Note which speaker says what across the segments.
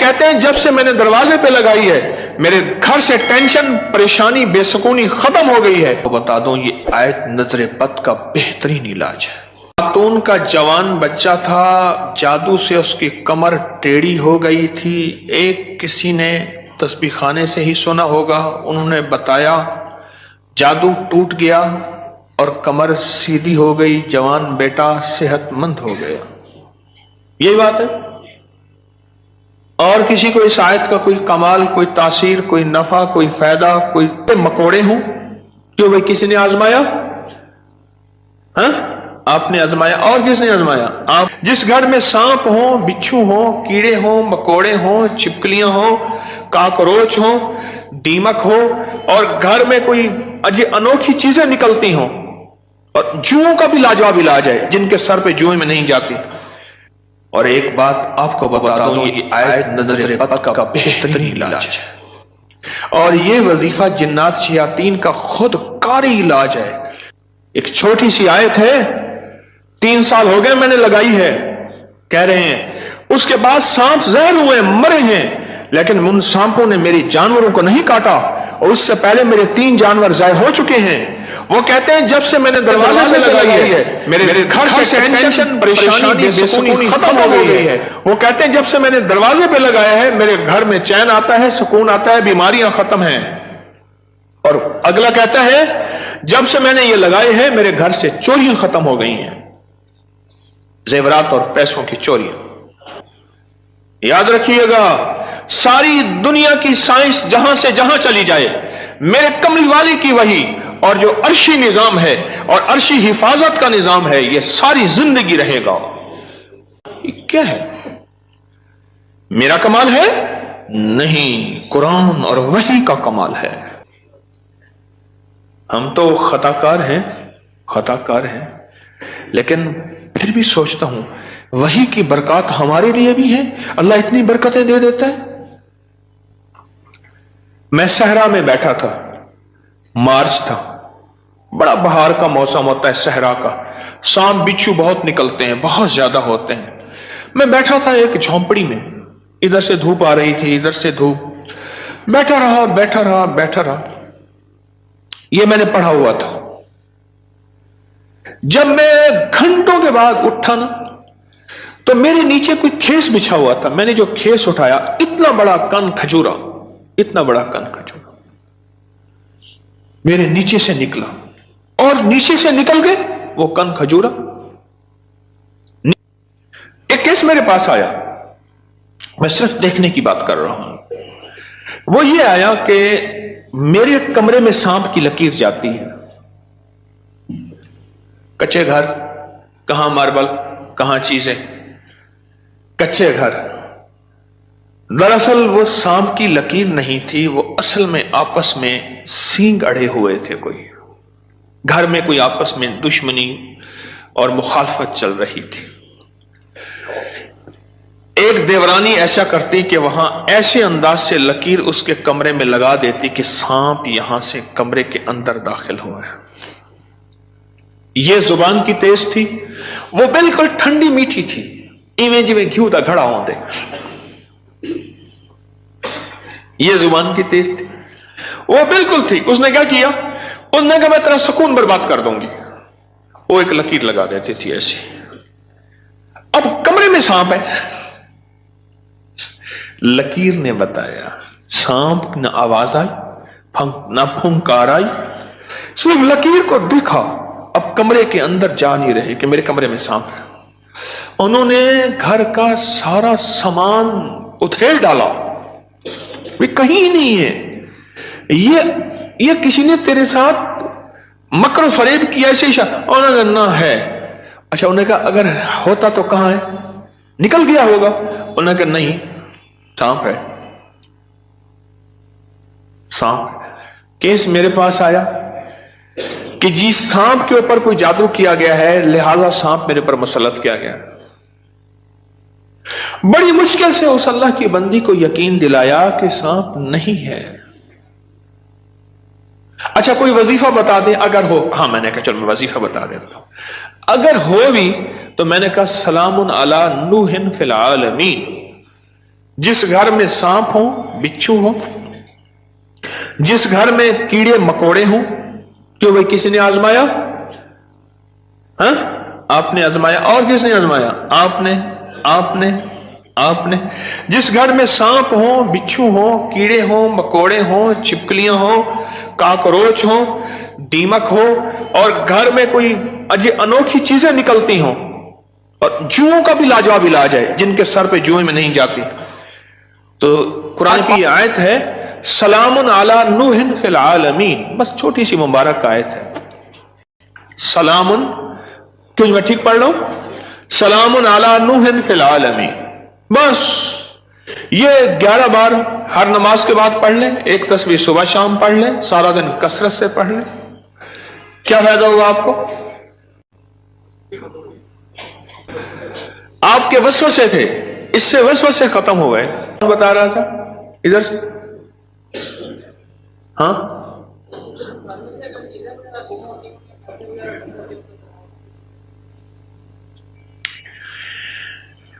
Speaker 1: کہتے ہیں جب سے میں نے دروازے پہ لگائی ہے میرے گھر سے ٹینشن، پریشانی، بے سکونی ختم ہو گئی ہے۔ تو بتا دوں یہ آیت نظر بد کا بہترین علاج ہے۔ خاتون کا جوان بچہ تھا، جادو سے اس کی کمر ٹیڑھی ہو گئی تھی۔ ایک کسی نے تسبیح خانے سے ہی سنا ہوگا، انہوں نے بتایا جادو ٹوٹ گیا اور کمر سیدھی ہو گئی، جوان بیٹا صحت مند ہو گیا۔ یہی بات ہے۔ اور کسی کو اس آیت کا کوئی کمال، کوئی تاثیر، کوئی نفع، کوئی فائدہ، کوئی مکوڑے ہوں، کیوں بھائی کسی نے آزمایا؟ ہاں آپ نے آزمایا، اور کس نے آزمایا؟ آپ۔ جس گھر میں سانپ ہوں، بچھو ہوں، کیڑے ہوں، مکوڑے ہوں، چھپکلیاں ہوں، کاکروچ ہوں، دیمک ہو، اور گھر میں کوئی انوکھی چیزیں نکلتی ہوں، اور جوؤں کا بھی لاجواب علاج ہے جن کے سر پہ جوئیں میں نہیں جاتی۔ اور ایک بات آپ کو بتا دوں، یہ آیت نظر بد کا بہترین علاج ہے، اور یہ وظیفہ جنات شیاطین کا خود کاری علاج ہے۔ ایک چھوٹی سی آیت ہے، 3 سال ہو گئے میں نے لگائی ہے، کہہ رہے ہیں اس کے بعد سانپ زہر ہوئے، مرے ہیں، لیکن ان سانپوں نے میری جانوروں کو نہیں کاٹا، اور اس سے پہلے میرے 3 جانور ضائع ہو چکے ہیں۔ وہ کہتے ہیں جب سے میں نے دروازے پہ لگائی ہے میرے گھر سے ٹینشن، پریشانی، بے سکونی ختم ہو گئی ہے۔ وہ کہتے ہیں جب سے میں نے دروازے پہ لگایا ہے میرے گھر میں چین آتا ہے، سکون آتا ہے، بیماریاں ختم ہیں۔ اور اگلا کہتا ہے جب سے میں نے یہ لگائے ہیں میرے گھر سے چوریاں ختم ہو گئی ہیں، زیورات اور پیسوں کی چوریاں۔ یاد رکھیے گا، ساری دنیا کی سائنس جہاں سے جہاں چلی جائے، میرے کملی والی کی وحی اور جو عرشی نظام ہے اور عرشی حفاظت کا نظام ہے، یہ ساری زندگی رہے گا۔ یہ کیا ہے؟ میرا کمال ہے؟ نہیں، قرآن اور وحی کا کمال ہے۔ ہم تو خطا کار ہیں، لیکن پھر بھی سوچتا ہوں وحی کی برکات ہمارے لیے بھی ہیں، اللہ اتنی برکتیں دے دیتا ہے۔ میں صحرا میں بیٹھا تھا، مارچ تھا، بڑا بہار کا موسم ہوتا ہے صحرا کا، سانپ بچھو بہت نکلتے ہیں، بہت زیادہ ہوتے ہیں۔ میں بیٹھا تھا ایک جھونپڑی میں، ادھر سے دھوپ آ رہی تھی، ادھر سے دھوپ، بیٹھا رہا۔ یہ میں نے پڑھا ہوا تھا۔ جب میں گھنٹوں کے بعد اٹھا نا، تو میرے نیچے کوئی کھیس بچھا ہوا تھا۔ میں نے جو کھیس اٹھایا، اتنا بڑا کن کھجورا میرے نیچے سے نکلا، اور نیچے سے نکل گئے وہ کن کھجورا۔ ایک کیس میرے پاس آیا، میں صرف دیکھنے کی بات کر رہا ہوں۔ وہ یہ آیا کہ میرے کمرے میں سانپ کی لکیر جاتی ہے، کچے گھر، کہاں ماربل، کہاں چیزیں، کچے گھر۔ دراصل وہ سانپ کی لکیر نہیں تھی، وہ اصل میں آپس میں سینگ اڑے ہوئے تھے، کوئی گھر میں کوئی آپس میں دشمنی اور مخالفت چل رہی تھی۔ ایک دیورانی ایسا کرتی کہ وہاں ایسے انداز سے لکیر اس کے کمرے میں لگا دیتی کہ سانپ یہاں سے کمرے کے اندر داخل ہوا ہے۔ یہ زبان کی تیز تھی، وہ بالکل ٹھنڈی میٹھی تھی، ایویں جویں گھیو دا گھڑا ہوندے۔ یہ زبان کی تیز تھی، وہ بالکل تھی۔ اس نے کیا کیا؟ اس نے کہا میں تیرا سکون برباد کر دوں گی۔ وہ ایک لکیر لگا دیتی تھی ایسی۔ اب کمرے میں سانپ ہے، لکیر نے بتایا، سانپ نہ آواز آئی، نہ پھنکار آئی، صرف لکیر کو دیکھا۔ اب کمرے کے اندر جا نہیں رہے کہ میرے کمرے میں سانپ ہے۔ انہوں نے گھر کا سارا سامان ادھیڑ ڈالا، کہیں نہیں ہے، یہ کسی نے تیرے ساتھ مکر و فریب کیا ایسے ہی؟ انہوں نے نہ ہے۔ اچھا، انہوں نے کہا اگر ہوتا تو کہاں ہے؟ نکل گیا ہوگا۔ انہوں نے کہا نہیں، سانپ ہے، سانپ۔ کیس میرے پاس آیا کہ جی سانپ کے اوپر کوئی جادو کیا گیا ہے، لہذا سانپ میرے پر مسلط کیا گیا۔ بڑی مشکل سے اس اللہ کی بندی کو یقین دلایا کہ سانپ نہیں ہے۔ اچھا کوئی وظیفہ بتا دے اگر ہو۔ ہاں میں نے کہا چلو میں وظیفہ بتا دیتا ہوں۔ اگر ہو بھی تو میں نے کہا سلام علی نوح فی العالمین، जिस घर में सांप हो, बिच्छू हो, जिस घर में कीड़े मकोड़े हो, क्यों भाई किसी ने आजमाया? हाँ, आपने आजमाया। और किसने आजमाया? आपने आपने आपने। जिस घर में सांप हो, बिच्छू हो, कीड़े हो, मकोड़े हो, छिपकलियां हो, काकरोच हो, दीमक हो, और घर में कोई अनोखी चीजें निकलती हो, और जुओं का भी लाजवाब इलाज है, जिनके सर पे जुएं में नहीं जाती। तो कुरान की आयत है सलामुन अला नूहिन फिल आलमीन, बस छोटी सी मुबारक आयत है। सलामुन, क्यों मैं ठीक पढ़ रहा हूं? सलामुन अला नूहिन फिल आलमीन, बस ये 11 बार हर नमाज के बाद पढ़ लें, एक तस्वीर सुबह शाम पढ़ लें, सारा दिन कसरत से पढ़ लें, क्या फायदा होगा आपको? आपके वसवसे थे, इससे वसवसे खत्म हो गए। कौन बता रहा था इधर से? हाँ,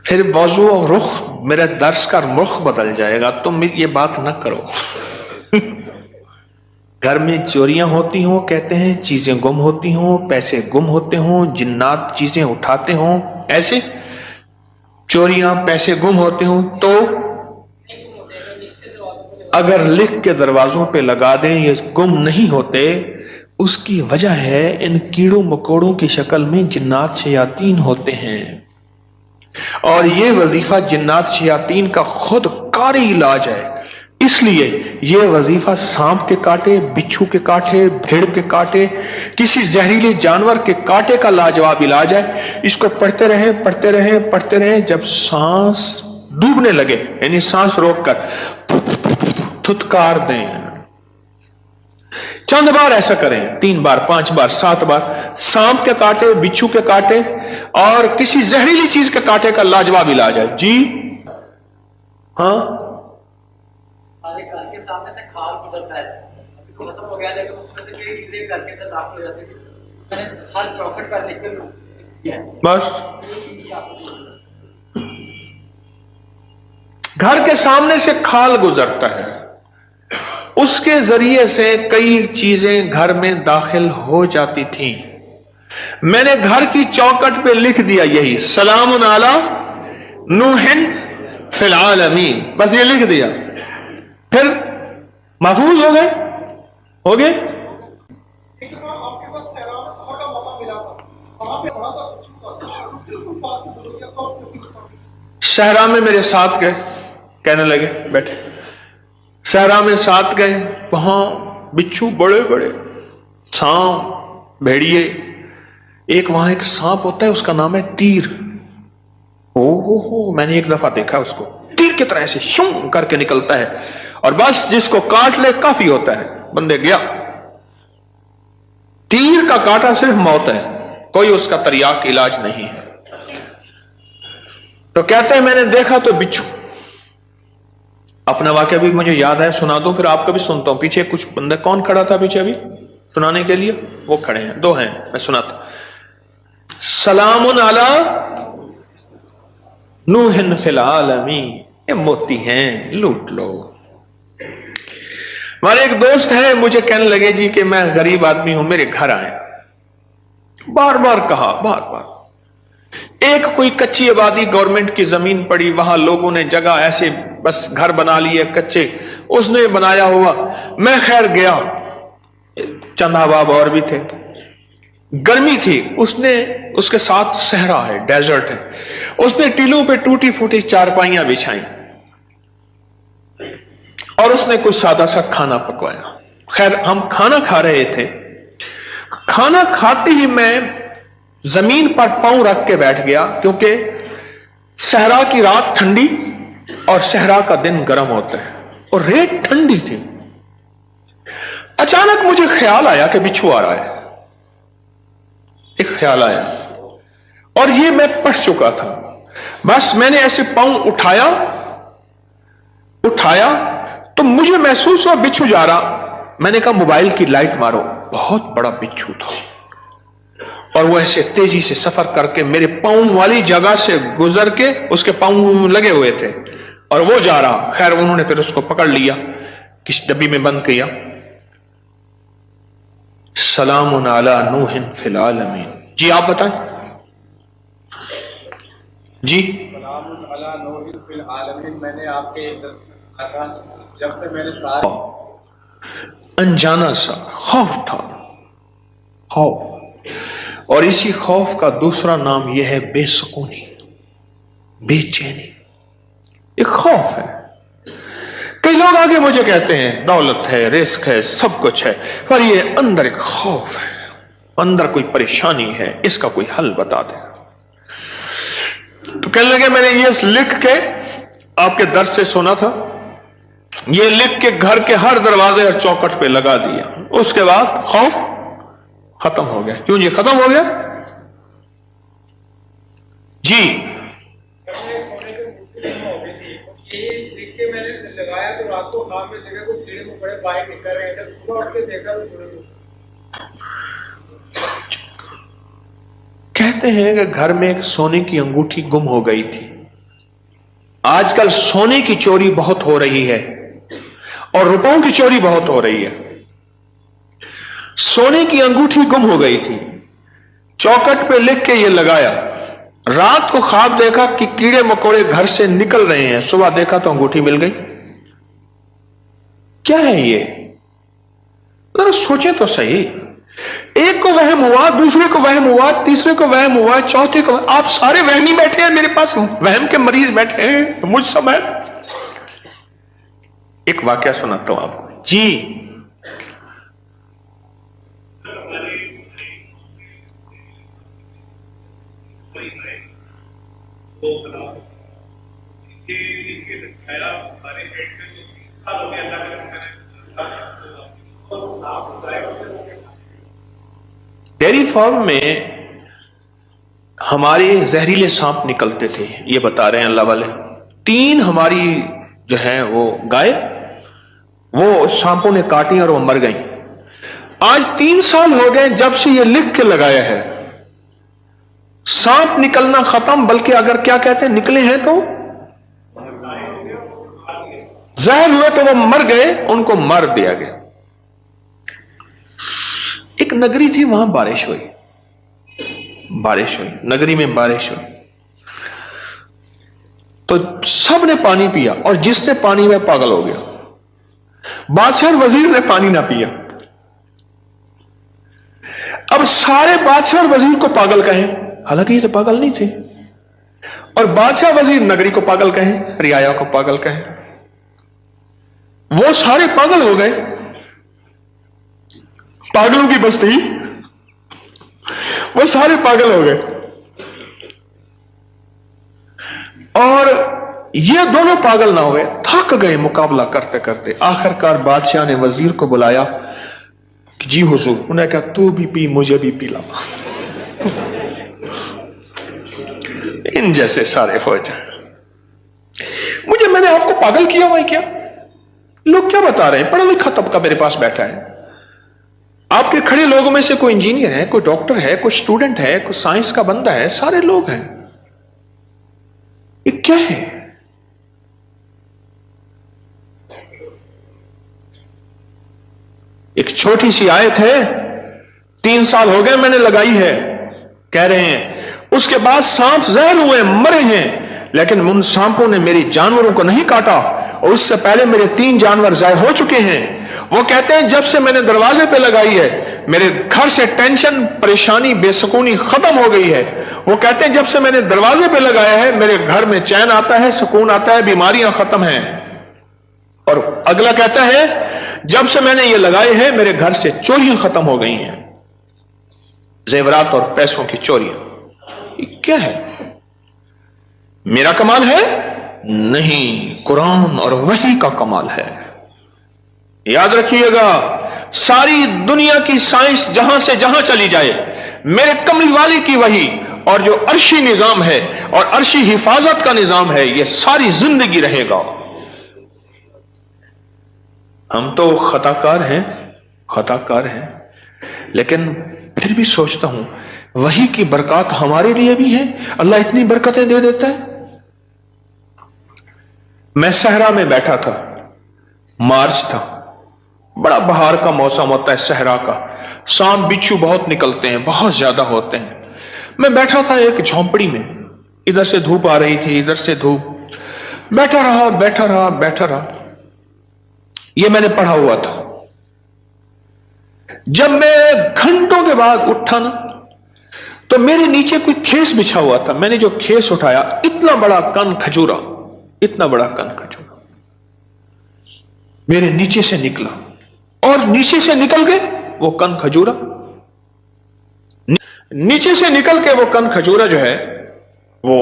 Speaker 1: फिर मौजू और रुख, मेरे दर्स का रुख बदल जाएगा। तुम ये बात न करो। घर में चोरियां होती हों, कहते हैं चीजें गुम होती हों, पैसे गुम होते हों, जिन्नात चीजें उठाते हों, ऐसे चोरियां पैसे गुम होते हों, तो अगर लिख के दरवाजों पे लगा दें ये गुम नहीं होते, उसकी वजह है इन कीड़ों मकोड़ों की शक्ल में जिन्नात शयातीन होते हैं, और ये वजीफा जिन्नात शयातीन का खुद कारी इलाज है। इसलिए ये वजीफा सांप के काटे, बिच्छू के काटे, भेड़ के काटे, किसी जहरीले जानवर के काटे का लाजवाब इलाज है। इसको पढ़ते रहें, पढ़ते रहें, पढ़ते रहें, जब सांस डूबने लगे, यानी सांस रोककर थुतकार दें। चंद बार ऐसा करें, 3 बार, 5 बार, 7 बार। सांप के काटे, बिच्छू के काटे और किसी जहरीली चीज के काटे का लाजवाब इलाज है। जी हाँ,
Speaker 2: घर के सामने से खाल गुजरता है, अभी तो खत्म हो गया, लेकिन उसमें से कई चीजें घर के अंदर दाखिल हो जाती है। मैंने हर चौखट पर लिख कर
Speaker 1: बस घर के सामने से खाल गुजरता है, उसके जरिए से कई चीजें घर में दाखिल हो जाती थी। मैंने घर की चौखट पे लिख दिया यही सलामुन अला नूहिन फिल आलमीन, बस ये लिख दिया, फिर महफूज हो गए, हो गए।
Speaker 3: एक बार आपके साथ सहरा में सफर का मौका मिला था, वहां पे बड़ा सा बिच्छू था, बिल्कुल पास से गुजर गया था, उसने
Speaker 1: सहरा में मेरे साथ गए, कहने लगे बैठे, सहरा में साथ गए, वहां बिच्छू बड़े बड़े, सांप, भेड़िए, एक वहां एक सांप होता है, उसका नाम है तीर। ओ मैंने एक दफा देखा उसको, तीर की तरह से शूं करके निकलता है, और बस जिसको काट ले काफी होता है, बंदे गया। तीर का काटा सिर्फ मौत है, कोई उसका तरियाक इलाज नहीं है। तो कहते हैं मैंने देखा तो बिच्छू। अपना वाकया भी मुझे याद है, सुना दो, फिर आपका भी सुनता हूं। पीछे कुछ बंदा, कौन खड़ा था पीछे अभी सुनाने के लिए? वो खड़े हैं, 2 हैं, मैं सुनाता। सलामुन अला नूहिन फिल आलमीन, ये मोती हैं, लूट लो। हमारे एक दोस्त है, मुझे कहने लगे जी कि मैं गरीब आदमी हूं, मेरे घर आए। बार बार कहा, बार बार। एक कोई कच्ची आबादी, गवर्नमेंट की जमीन पड़ी, वहां लोगों ने जगह ऐसे बस घर बना लिए कच्चे, उसने बनाया हुआ। मैं खैर गया, चंद अहबाब और भी थे, गर्मी थी, उसने, उसके साथ सहरा है, डेजर्ट है, उसने टीलों पे टूटी फूटी चारपाइयां बिछाई और उसने कुछ सादा सा खाना पकवाया। खैर हम खाना खा रहे थे, खाना खाते ही मैं जमीन पर पांव रख के बैठ गया, क्योंकि सहरा की रात ठंडी और सहरा का दिन गर्म होता है, और रेत ठंडी थी। अचानक मुझे ख्याल आया कि बिच्छू आ रहा है, एक ख्याल आया, और ये मैं पढ़ चुका था। बस मैंने ऐसे पांव उठाया तो मुझे महसूस हुआ बिच्छू जा रहा। मैंने कहा मोबाइल की लाइट मारो, बहुत बड़ा बिच्छू था, और वो ऐसे तेजी से सफर करके मेरे पांव वाली जगह से गुजर के, उसके पांव लगे हुए थे, और वो जा रहा। खैर उन्होंने फिर उसको पकड़ लिया, किस डब्बी में बंद किया। सलामुन अला नूहिन फिल आलमीन। जी आप बताएं। जी
Speaker 4: सलामुन अला नूहिन फिल आलमीन, मैंने आपके कहा जब से मैंने सारे
Speaker 1: अनजाना सा खौफ था, खौफ। और इसी खौफ का दूसरा नाम यह है बेसुकूनी, बेचैनी। एक खौफ है। कई लोग आगे मुझे कहते हैं दौलत है, रिस्क है, सब कुछ है, पर ये अंदर एक खौफ है, अंदर कोई परेशानी है, इसका कोई हल बता दे। तो कहने लगे मैंने ये लिख के आपके दर्स से सुना था, ये लिख के घर के हर दरवाजे और चौखट पे लगा दिया। उसके बाद खौफ खत्म हो गया। क्यों जी खत्म हो गया? जी
Speaker 4: ये लिख के मैंने लगाया तो रात को खाम में जगह को कीड़े को बड़े बाहर निकल रहे थे, सुबह उठ के देखा तो सुने।
Speaker 1: कहते हैं कि घर में एक सोने की अंगूठी गुम हो गई थी। आजकल सोने की चोरी बहुत हो रही है और रुपयों की चोरी बहुत हो रही है। सोने की अंगूठी गुम हो गई थी, चौखट पे लिख के ये लगाया। रात को ख्वाब देखा कि कीड़े मकोड़े घर से निकल रहे हैं, सुबह देखा तो अंगूठी मिल गई। क्या है ये? जरा सोचें तो सही। एक को वहम हुआ, दूसरे को वहम हुआ, तीसरे को वहम हुआ, चौथे को। आप सारे वहमी बैठे हैं, मेरे पास वहम के मरीज बैठे हैं मुझ समय। एक वाकया सुनाता हूं आपको। जी डेयरी फार्म में हमारे जहरीले सांप निकलते थे, ये बता रहे हैं अल्लाह वाले। 3 हमारी जो है वो गाय, वो सांपों ने काटी और वो मर गई। आज 3 साल हो गए जब से ये लिख के लगाया है। सांप निकलना खत्म, बल्कि अगर क्या कहते हैं निकले हैं तो जहर हुए तो वो मर गए, उनको मार दिया गया। एक नगरी थी, वहां बारिश हुई, नगरी में बारिश हुई तो सब ने पानी पिया और जिसने पानी में पागल हो गया। बादशाह वजीर ने पानी ना पिया। अब सारे बादशाह वजीर को पागल कहें, हालांकि ये तो पागल नहीं थे, और बादशाह वजीर नगरी को पागल कहें, रियाया को पागल कहें, वो सारे पागल हो गए। पागलों की बस्ती, वो सारे पागल हो गए। और ये दोनों पागल ना हुए, थक गए मुकाबला करते करते। आखिरकार बादशाह ने वजीर को बुलाया कि जी हुजूर, उन्हें कहा तू भी पी, मुझे भी पिला। इन जैसे सारे हो जाए। मैंने आपको पागल किया हुआ है क्या? लोग क्या बता रहे हैं? पढ़ा लिखा तबका मेरे पास बैठा है। आपके खड़े लोगों में से कोई इंजीनियर है, कोई डॉक्टर है, कोई स्टूडेंट है, कोई साइंस का बंदा है, सारे लोग हैं। ये क्या है? एक छोटी सी आयत है, 3 साल हो गए मैंने लगाई है, कह रहे हैं उसके बाद सांप जहर हुए, मरे हैं, लेकिन उन सांपों ने मेरी जानवरों को नहीं काटा, और उससे पहले मेरे 3 जानवर ज़ाय हो चुके हैं। वो कहते हैं जब से मैंने दरवाजे पे लगाई है, मेरे घर से टेंशन, परेशानी, बेसुकूनी खत्म हो गई है। वो कहते हैं जब से मैंने दरवाजे पे लगाया है, मेरे घर में चैन आता है, सुकून आता है, बीमारियां खत्म हैं। और अगला कहता है जब से मैंने ये लगाए हैं, मेरे घर से चोरियां खत्म हो गई हैं, जेवरात और पैसों की चोरियां। ये क्या है? मेरा कमाल है? नहीं, कुरान और वही का कमाल है। याद रखिएगा, सारी दुनिया की साइंस जहां से जहां चली जाए, मेरे कमली वाली की वही और जो अर्शी निजाम है और अर्शी हिफाजत का निजाम है, यह सारी जिंदगी रहेगा। हम तो खताकार हैं, लेकिन फिर भी सोचता हूं वही की बरकत हमारे लिए भी है। अल्लाह इतनी बरकतें दे देता है। मैं सहरा में बैठा था, मार्च था, बड़ा बहार का मौसम होता है सहरा का, सांप बिच्छू बहुत निकलते हैं, बहुत ज्यादा होते हैं। मैं बैठा था एक झोंपड़ी में, इधर से धूप आ रही थी, इधर से धूप, बैठा रहा बैठा रहा बैठा रहा। ये मैंने पढ़ा हुआ था। जब मैं घंटों के बाद उठा ना, तो मेरे नीचे कोई खेस बिछा हुआ था। मैंने जो खेस उठाया, इतना बड़ा कन खजूरा, इतना बड़ा कन खजूरा मेरे नीचे से निकला, और नीचे से निकल के वो कन खजूरा, नीचे से निकल के वो कन खजूरा जो है वो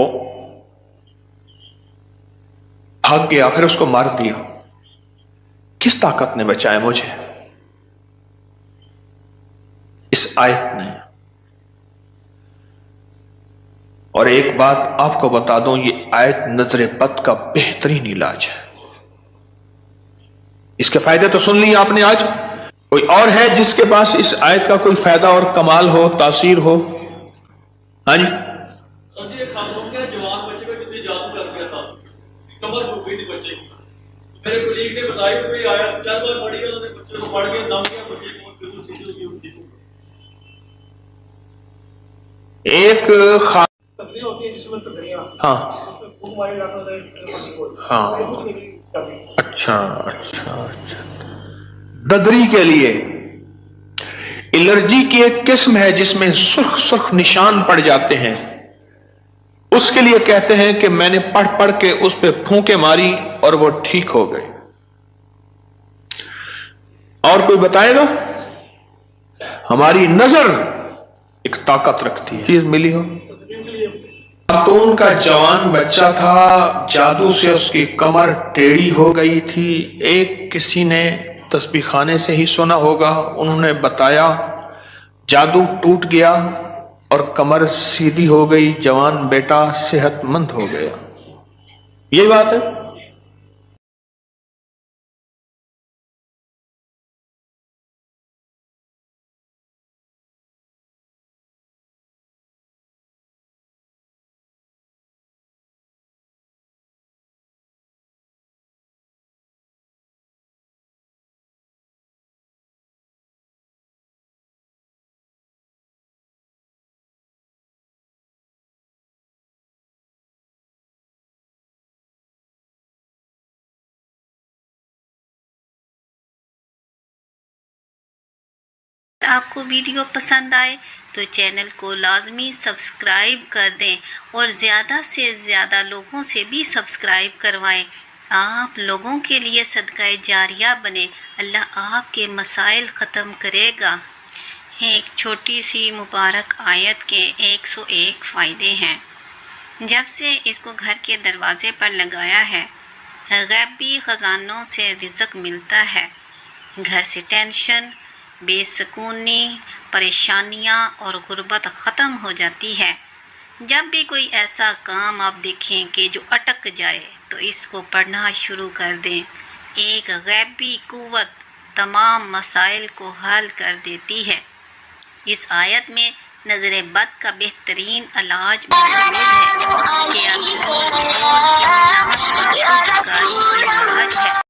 Speaker 1: भाग गया, फिर उसको मार दिया। किस ताकत ने बचाया मुझे? इस आयत ने। और एक बात आपको बता दूं, ये आयत नजर बद का बेहतरीन इलाज है। इसके फायदे तो सुन लिए आपने आज। कोई और है जिसके पास इस आयत का कोई फायदा और कमाल हो, तासीर हो? हाँ जी।
Speaker 5: जवान बच्चे पे किसी जादू कर गया था, कमर झुक गई थी बच्चे की। मेरे कुलीग ने बताया कोई आया, 4 बार पढ़ी, उन्होंने बच्चे को पढ़ के दम किया, बच्चे की मौत बिल्कुल सीधी हुई उठी।
Speaker 1: एक
Speaker 3: तदरीर होती है जिसमें तदरियां,
Speaker 1: हाँ
Speaker 3: उसमें भूख मारी जाता है।
Speaker 1: हाँ, अच्छा अच्छा अच्छा। ददरी के लिए एलर्जी की एक किस्म है जिसमें सुर्ख सुर्ख निशान पड़ जाते हैं, उसके लिए कहते हैं कि मैंने पढ़ पढ़ के उस पे फूंके मारी और वो ठीक हो गए। और कोई बताएगा? हमारी नजर एक ताकत रखती है। चीज मिली हो? खातून का जवान बच्चा था, जादू से उसकी कमर टेढ़ी हो गई थी। एक किसी ने तस्बीह खाने से ही सुना होगा, उन्होंने बताया, जादू टूट गया और कमर सीधी हो गई, जवान बेटा सेहतमंद हो गया। यही बात है।
Speaker 6: आपको वीडियो पसंद आए तो चैनल को लाजमी सब्सक्राइब कर दें और ज़्यादा से ज़्यादा लोगों से भी सब्सक्राइब करवाएं। आप लोगों के लिए सदका जारिया बने। अल्लाह आपके मसाइल ख़त्म करेगा। एक छोटी सी मुबारक आयत के 101 फ़ायदे हैं। जब से इसको घर के दरवाज़े पर लगाया है, गैबी ख़जानों से रिज़्क़ मिलता है। घर से टेंशन, बेसकूनी, परेशानियाँ और गुर्बत ख़त्म हो जाती है। जब भी कोई ऐसा काम आप देखें कि जो अटक जाए तो इसको पढ़ना शुरू कर दें। एक गैबी कुव्वत तमाम मसाइल को हल कर देती है। इस आयत में नज़र बद का बेहतरीन इलाज मौजूद है।